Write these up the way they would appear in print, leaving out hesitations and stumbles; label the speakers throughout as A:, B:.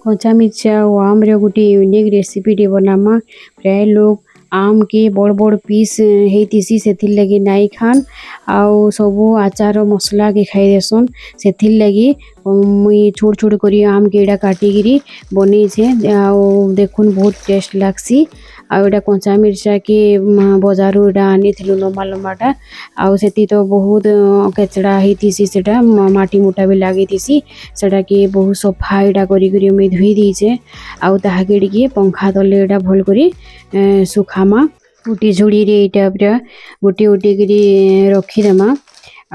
A: कच्चा मिर्चा और आम रे गोटे यूनिक रेसिपी टे बनामा। प्राय लोग आम के बड़ बड़ पीस हेतिसी सेथिर लगी नाई खान आउ सबू आचार मसला के खाई देसन। सेथिर लगी मुई छोट छोट करी आम के एडा काटिगिरी बनेइछे आउ देखुन बहुत टेस्ट लागसी। आउ एडा कच्चा मिर्चा के बजारू एडा आनीथिलु लंबा लंबाटा आउ सेती तो बहुत केचड़ा हेतिसी सेटा माटी मोटा भी लागिथिसी। सेटा के बहुत सफा एडा करी करी मुई धुई दीछे आउ ताहाके टिके पंखा तले एडा भल करी सुखामा। गुटी झुड़ी रे एटा पूरा गोटे गोटे करी रखीदेमा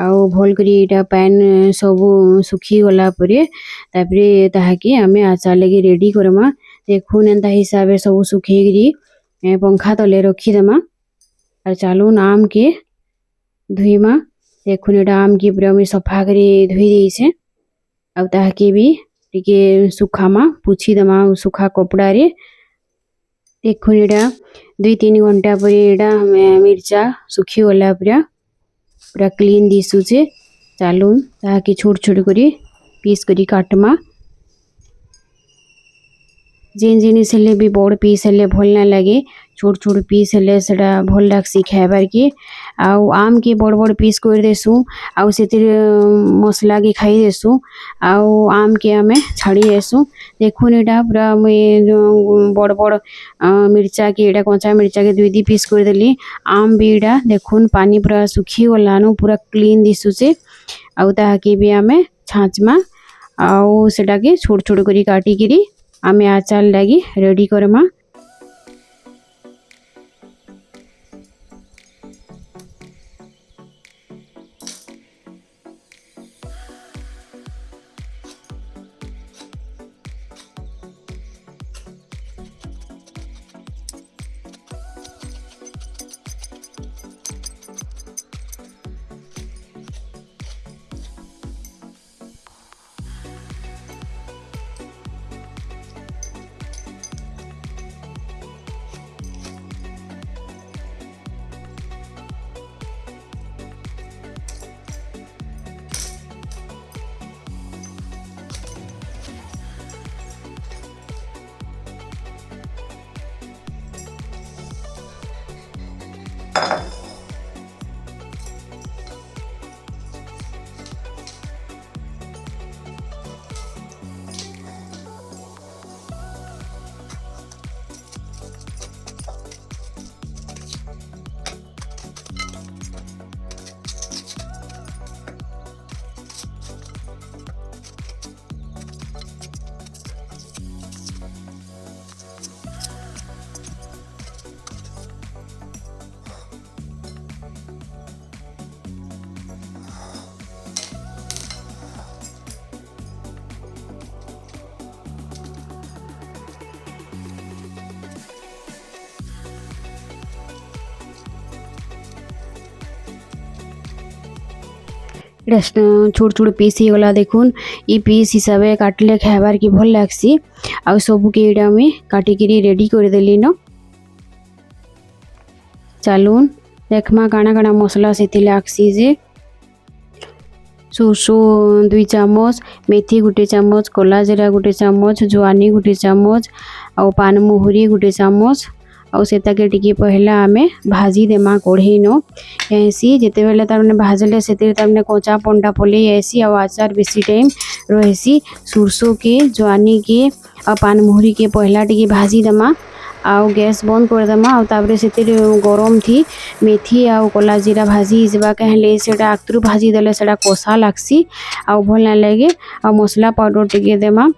A: आउ भल करी एटा पैन सबू सुखी गला परे तापरे ताहाके आमे आचार लगी रेडी करमा। देखुन एंता हिसाबे सबू सुखेगिरी पंखा तले रखीदेमा और चालून आम के धुईमा। देखुन एटा आम के पूरा मुई सफा करी धुई देइछे आउ ताहाके भी टिके सुखामा पुछी देमा सुखा कपड़ा रे। देखुन एटा 2-3 घंटा परे एटा मिर्चा सुखी गला पूरा क्लीन दिसुचे। चालून ताहाके छोट छोट करी पीस करी काटमा। जेन जिनिस हेले भी बड़ पीस हेले भल ना लगे छोट छोट पीस हेले सेटा भल लागसी खाइबार के। आउ आम के बड़ बड़ पीस कर देसु आउ सेतिर मसला के खाई देसु आउ आम के आमे छाड़ी देसु। देखुन एटा पूरा मुई बड़ बड़ मिर्चा के एटा कच्चा मिर्चा के 2 पीस कर देली। आम भी एटा देखुन पानी पूरा सुखी गलानु पूरा क्लीन दिसुचे आउ ताहाके भी आमे छांचमा आउ सेटा के छोट छोट करी काटी गिरी आमे आचार लगी रेडी करमा। छोट छोट पीस ही गला। देखुन ई पीस हिसाबे काटले खाइबार की भल लागसी आउ सबू के एडा में काटी करी रेडी कर देली न। चालून देखमा काना काना मसला सेति लागसी जे सोरसो 2 चामच मेथी 1 चामच कला जीरा 1 चामच जुआनी 1 चामच आउ पान मुहुरी 1 चामच आउ सेता के टिके पहला आमे भाजी देमा कढ़ई न। ऐसी जेते बेले तार माने भाजले सेते तार माने कच्चा पंडा पले ऐसी आउ आचार बेसी टाइम रहसी। सुरसो के जुआनी के आ पान मुहुरी के पहला टिके भाजी देमा आउ गैस बंद कर देमा आउ ताबरे सेते गरम थी मेथी आउ कला जीरा भाजी जबा कहले सेटा आक्तरु भाजी देले सेटा कोसा लागसी आउ भल ना लगे। आउ मसला पाउडर टिके देमा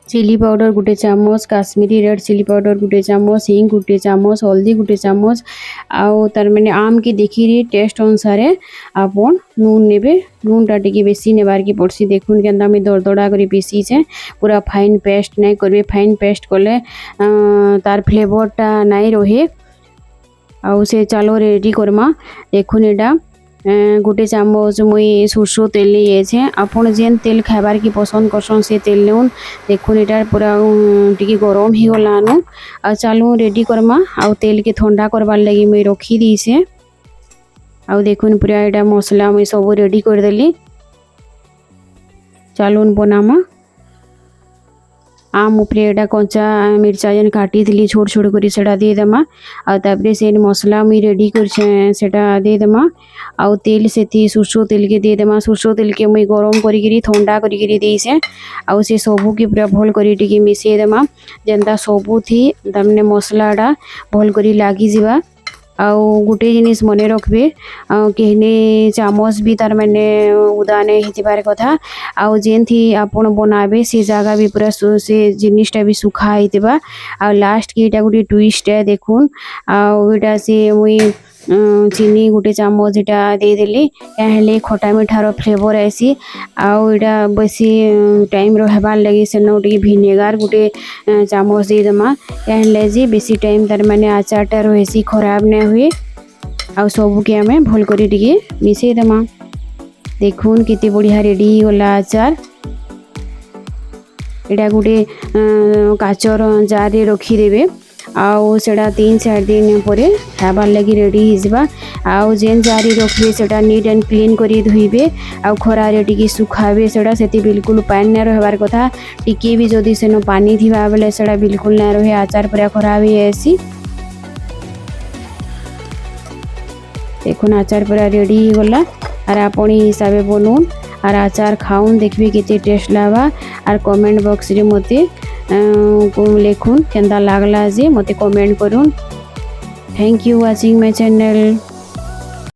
A: चिली पाउडर 1 चामच काश्मीरी रेड चिली पाउडर 1 चामच हिंग 1 चामच हल्दी 1 चामच आउ तार माने आम के देखी टेस्ट अनुसार आपन नून नेबे। नून टा टिके बेसी नेबार की पड़सी। देखुन केंदा में दरदड़ा करी पीसी छे पूरा फाइन पेस्ट नहीं करबे। फाइन पेस्ट कले तार फ्लेवर टा नहीं रहे आउ से चालो रेडी करमा। देखुन एटा 1 चामच मुई सरसों तेल लिए आपन जेन तेल खाइबार की पसंद करसन से तेल लेउन। देखुन एटा पूरा टिके गरम ही गलानु आ चालू रेडी करमा आउ तेल के ठंडा करबार लगी मुई रखी दीछे आउ देखुन पूरा एटा मसला मुई सब रेडी कर देली। चालून बनामा आम उपरे एटा कंचा मिर्चा जेन काटी थी छोट छोट करी सेटा दे देमा आ तापरे से मसला मुई रेडी कर सेटा दे देमा आ तेल से सुरसो तेल के दे देमा सुरसो तेल के मुई गरम करी ठंडा करी देसे आ से सबू के पूरा भल करी टिके मिसई देमा जेनता सबू थी तमने मसलाटा भल करी लागी जिबा आउ गोटे जिनिस मने रखबे कहने चामच भी तार मैंने उदा नहीं हिजबार कथा आउ जेन थी आपण बनाबे से जगह भी पूरा से जिनिसटा भी सुखा हितबा आ लास्ट के एटा गोटे ट्विस्ट है देखुन आउ एटा से मुई चीनी गोटे चामच एटा दे देली कहले खटा मिठार फ्लेवर आसी आउ एटा बेसी टाइम रहबार लगी से टे भिनेगार गोटे चामच दे देमा कहले जे बेसी टाइम तार माने आचारटा रही खराब नहीं हुए आउ सबू के आमे भल करी टिके मिसई देमा देखुन केते बढ़िया रेडी गला आचार एटा गोटे काचर जार रे रखी देबे आउ सेटा 3-4 दिन परे खाबार लगी रेडी हिजबा आउ जेन जारी रखबे सेटा नीट एंड क्लीन करी धोइबे आउ खरा रे टिके सुखाबे सेटा सेति बिल्कुल पानी न रहबार कथा टिके भी जदी सेनो पानी थिबा बेले सेटा बिल्कुल न रहे आचार पूरा खराब ही आसी देखुन आचार पूरा रेडी गला आर आपण हिसाब से बनून आर आचार खाऊन देखबे केते टेस्ट लावा आर कमेंट बॉक्स रे मते लेखुन केंदा लागला जे मते कमेंट करूँ। Thank you watching my channel.